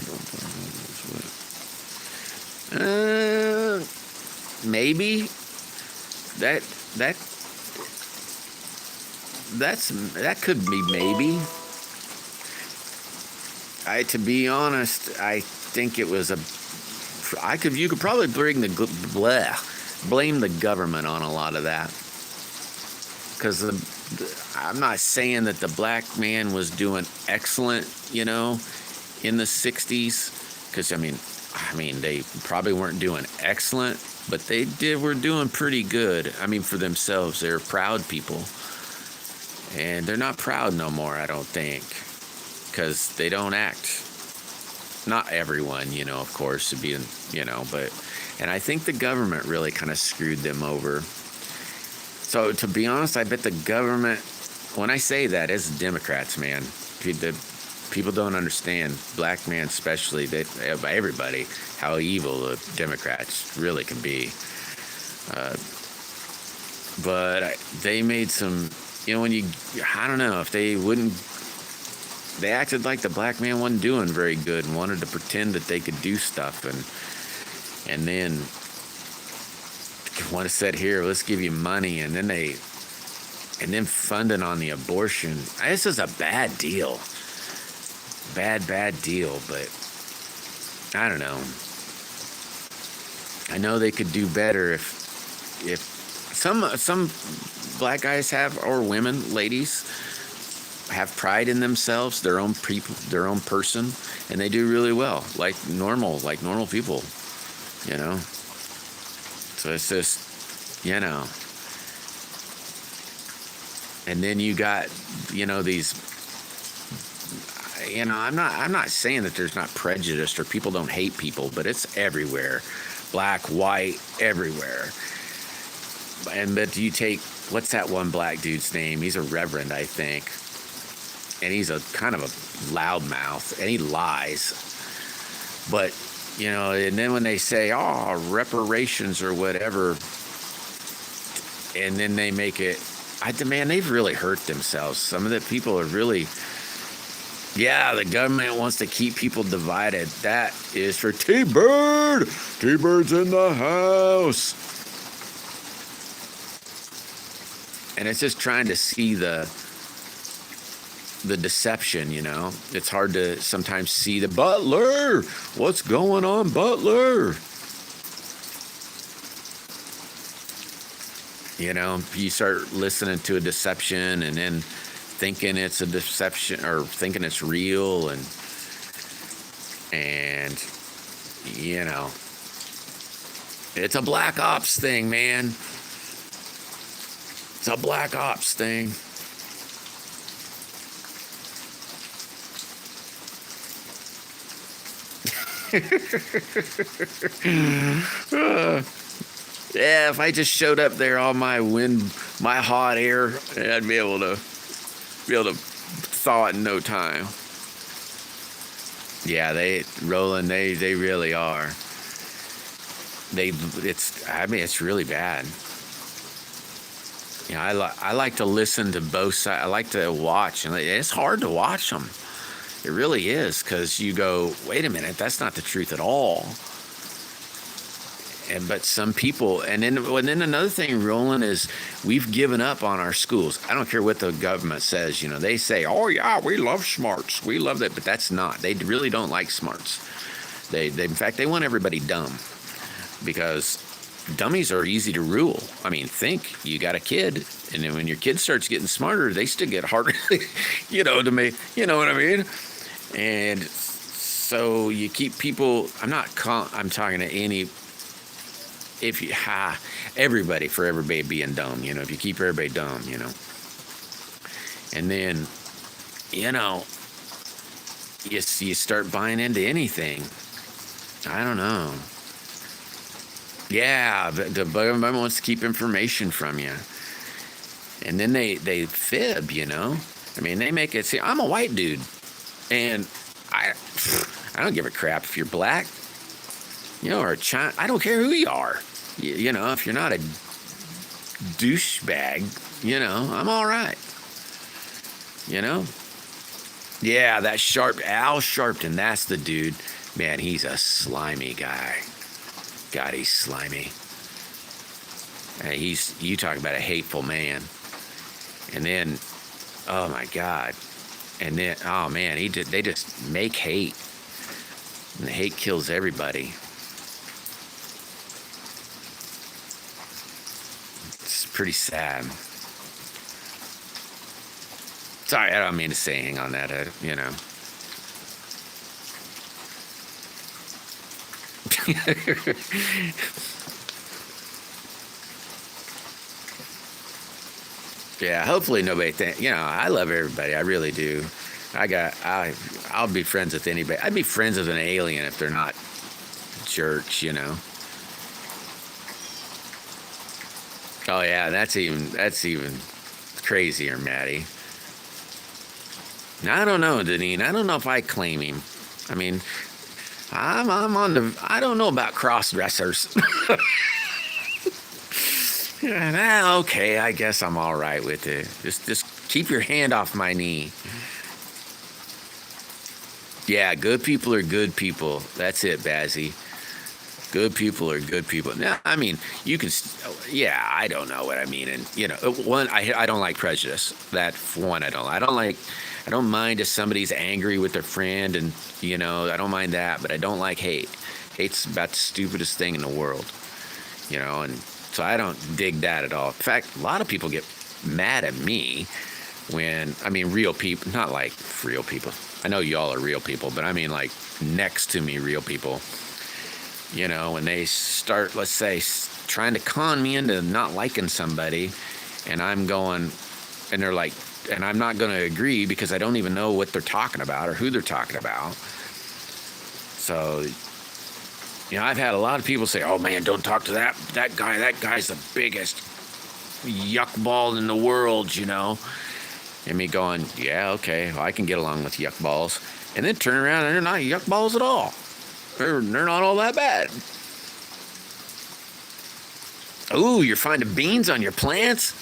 Maybe that could be maybe. To be honest, I think it was you could probably blame the government on a lot of that, because I'm not saying that the black man was doing excellent, in the 60s, because I mean they probably weren't doing excellent, but were doing pretty good. I mean, for themselves, they're proud people, and they're not proud no more, I don't think, because they don't act. Not everyone, of course, but, and I think the government really kind of screwed them over. So to be honest, I bet the government, when I say that, it's Democrats, man. The people don't understand, black man especially, everybody, how evil the Democrats really can be. But they made some, I don't know, if they acted like the black man wasn't doing very good and wanted to pretend that they could do stuff, and then want to sit here, let's give you money, and then funding on the abortion. This is a bad deal. Bad deal, but I don't know. I know they could do better if some black guys or women, ladies, have pride in themselves, their own people, their own person, and they do really well, like normal people, So it's just, and then you got, these, I'm not saying that there's not prejudice or people don't hate people, but it's everywhere, black, white, everywhere. But you take, what's that one black dude's name? He's a reverend, I think. And he's a kind of a loudmouth, and he lies. But, and then when they say, reparations or whatever, and then they make it, they've really hurt themselves. Some of the people are really, the government wants to keep people divided. That is for T-Bird. T-Bird's in the house. And it's just trying to see the deception, It's hard to sometimes see the Butler. What's going on, Butler? You start listening to a deception and then thinking it's a deception or thinking it's real, and it's a black ops thing, man. It's a black ops thing. Yeah, if I just showed up there on my hot air, I'd be able to thaw it in no time. Yeah, they really are. It's really bad. I like to listen to both sides. I like to watch, and it's hard to watch them. It really is, because you go, wait a minute, that's not the truth at all. But some people, and then another thing, Roland, is we've given up on our schools. I don't care what the government says. They say, oh yeah, we love smarts, we love that, but that's not. They really don't like smarts. In fact, they want everybody dumb, because dummies are easy to rule. I mean, think you got a kid, and then when your kid starts getting smarter, they still get harder, to make, you know what I mean? And so you keep people, I'm talking to everybody for everybody being dumb, if you keep everybody dumb, and then, you start buying into anything. I don't know. Yeah, the government wants to keep information from you. And then they fib, I mean, they make it see, I'm a white dude. And I don't give a crap if you're black, or a China. I don't care who you are. If you're not a douchebag, I'm all right. Yeah, that Al Sharpton, that's the dude. Man, he's a slimy guy. God, he's slimy. You talk about a hateful man. And then, oh my God. And then, oh man, they just make hate. And the hate kills everybody. It's pretty sad. Sorry, I don't mean to say hang on that, Yeah, hopefully nobody I love everybody. I really do. I'll be friends with anybody. I'd be friends with an alien if they're not jerks, Oh yeah, that's even crazier, Maddie. Now, I don't know, Deneen. I don't know if I claim him. I mean, I'm on I don't know about cross-dressers. Okay, I guess I'm all right with it. Just keep your hand off my knee. Yeah, good people are good people. That's it, Bazzy. Good people are good people. Now, I mean, you can, I don't know what I mean. And, one, I don't like prejudice. That, one, I don't mind if somebody's angry with their friend and, I don't mind that, but I don't like hate. Hate's about the stupidest thing in the world, and so I don't dig that at all. In fact, a lot of people get mad at me real people, not like real people. I know y'all are real people, but I mean like next to me real people. When they start, let's say, trying to con me into not liking somebody, and I'm going, and they're like, and I'm not going to agree because I don't even know what they're talking about or who they're talking about. So, I've had a lot of people say, oh man, don't talk to that guy. That guy's the biggest yuckball in the world, And me going, yeah, okay, well, I can get along with yuckballs. And then turn around and they're not yuckballs at all. They're not all that bad. Ooh, you're finding beans on your plants?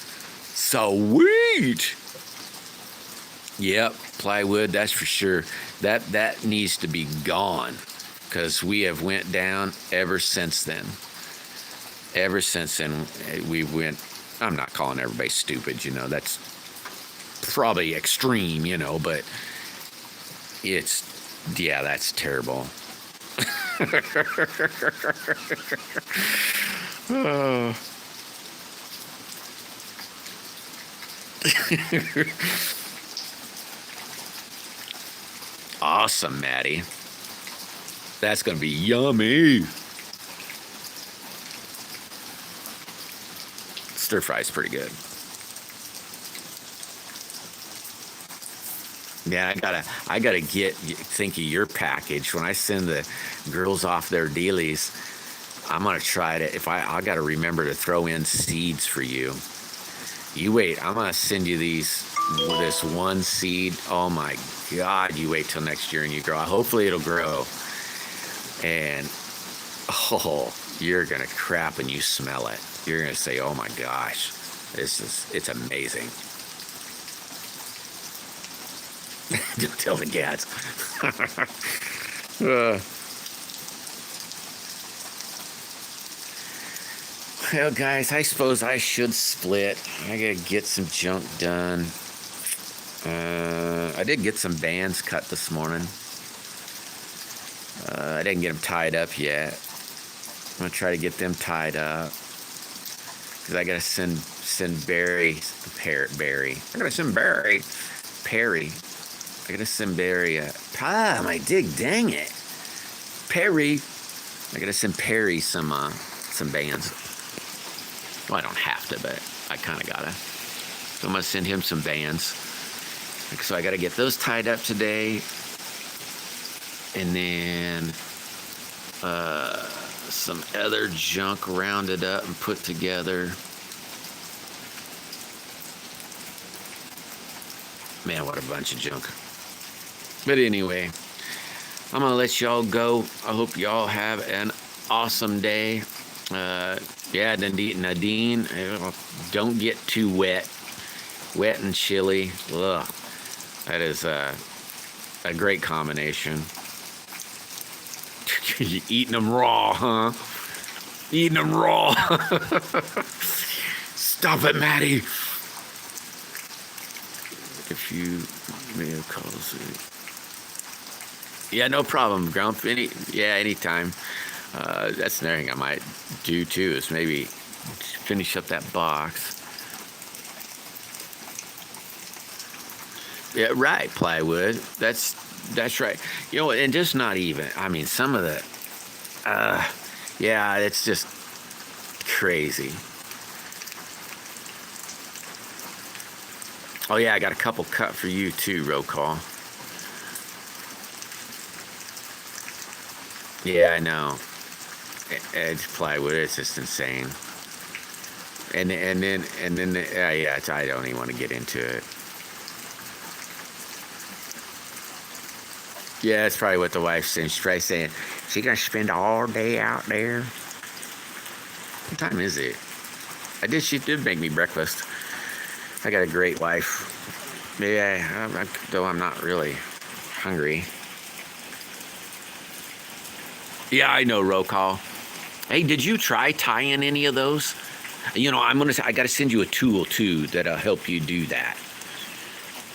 Sweet. Yep, plywood, that's for sure. That needs to be gone because we have went down ever since then. Ever since then, we went. I'm not calling everybody stupid, That's probably extreme, but that's terrible. Oh. Awesome, Maddie. That's going to be yummy. Stir fry's pretty good. Yeah, I gotta think of your package when I send the girls off their dealies. I'm gonna try to. I gotta remember to throw in seeds for you. You wait. I'm gonna send you this one seed. Oh my God! You wait till next year and you grow. Hopefully it'll grow. And you're gonna crap when you smell it. You're gonna say, oh my gosh, it's amazing. Don't tell the cats. Well, guys, I suppose I should split. I gotta get some junk done. I did get some bands cut this morning. I didn't get them tied up yet. I'm gonna try to get them tied up because I gotta send Barry, Barry. I gotta send Barry, Perry. I gotta send Barry my dig. Dang it, Perry. I gotta send Perry some bands. Well, I don't have to, but I kind of gotta. So I'm gonna send him some bands. So I gotta get those tied up today, and then some other junk rounded up and put together. Man, what a bunch of junk. But anyway, I'm going to let y'all go. I hope y'all have an awesome day. Yeah, Nadine, don't get too wet. Wet and chilly. Ugh. That is a great combination. You eating them raw, huh? Eating them raw. Stop it, Maddie. If you may have calls it. Yeah, no problem. Anytime. That's another thing I might do too, is maybe finish up that box. Yeah, right, plywood. That's right. You know, and just not even. I mean, some of the, yeah, it's just crazy. Oh yeah, I got a couple cut for you too, roll call. Yeah, I know. Edge plywood, it's just insane. And then yeah, I don't even want to get into it. Yeah, that's probably what the wife's saying. She's probably saying, she gonna spend all day out there? What time is it? She did make me breakfast. I got a great wife. Maybe though I'm not really hungry. Yeah, I know, roll call. Hey, did you try tying any of those? You know, I gotta send you a tool too that'll help you do that.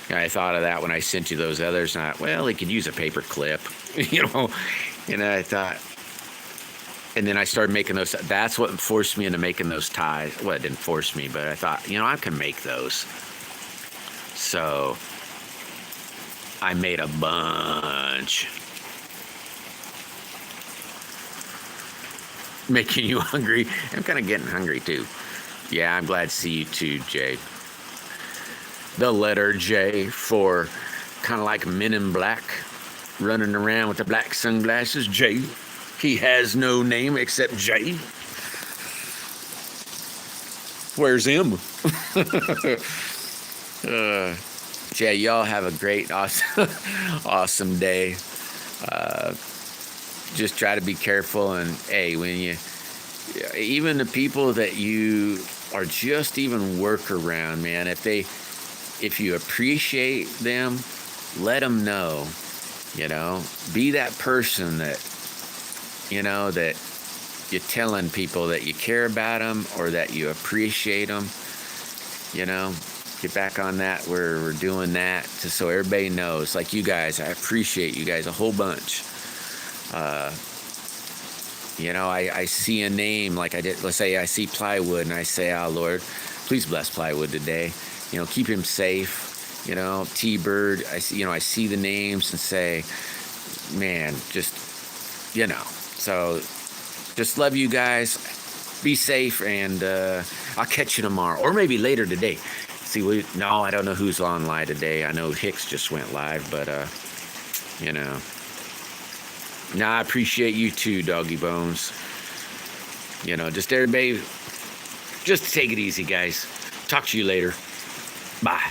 I thought of that when I sent you those others. And I thought, well, they could use a paper clip, you know. And I thought, and then I started making those. That's what forced me into making those ties. Well, it didn't force me, but I thought, you know, I can make those. So I made a bunch. Making you hungry? I'm kind of getting hungry too. Yeah, I'm glad to see you too, Jay. The letter J for kind of like Men in Black, running around with the black sunglasses. J. He has no name except J. Where's him? Jay, y'all have a great, awesome day. Just try to be careful, and hey, even the people that you are just even work around, man, if you appreciate them, let them know, you know, be that person that, you know, that you're telling people that you care about them or that you appreciate them, you know, get back on that. We're doing that just so everybody knows, like you guys, I appreciate you guys a whole bunch. You know, I see a name like I did, let's say I see plywood and I say, oh Lord, please bless plywood today. You know, keep him safe. You know, T-Bird. I see the names and say, man, just, you know. So, just love you guys. Be safe, and I'll catch you tomorrow, or maybe later today. No, I don't know who's on live today. I know Hicks just went live, but you know. Nah, I appreciate you too, Doggy Bones. You know, just everybody, just take it easy, guys. Talk to you later. Bye.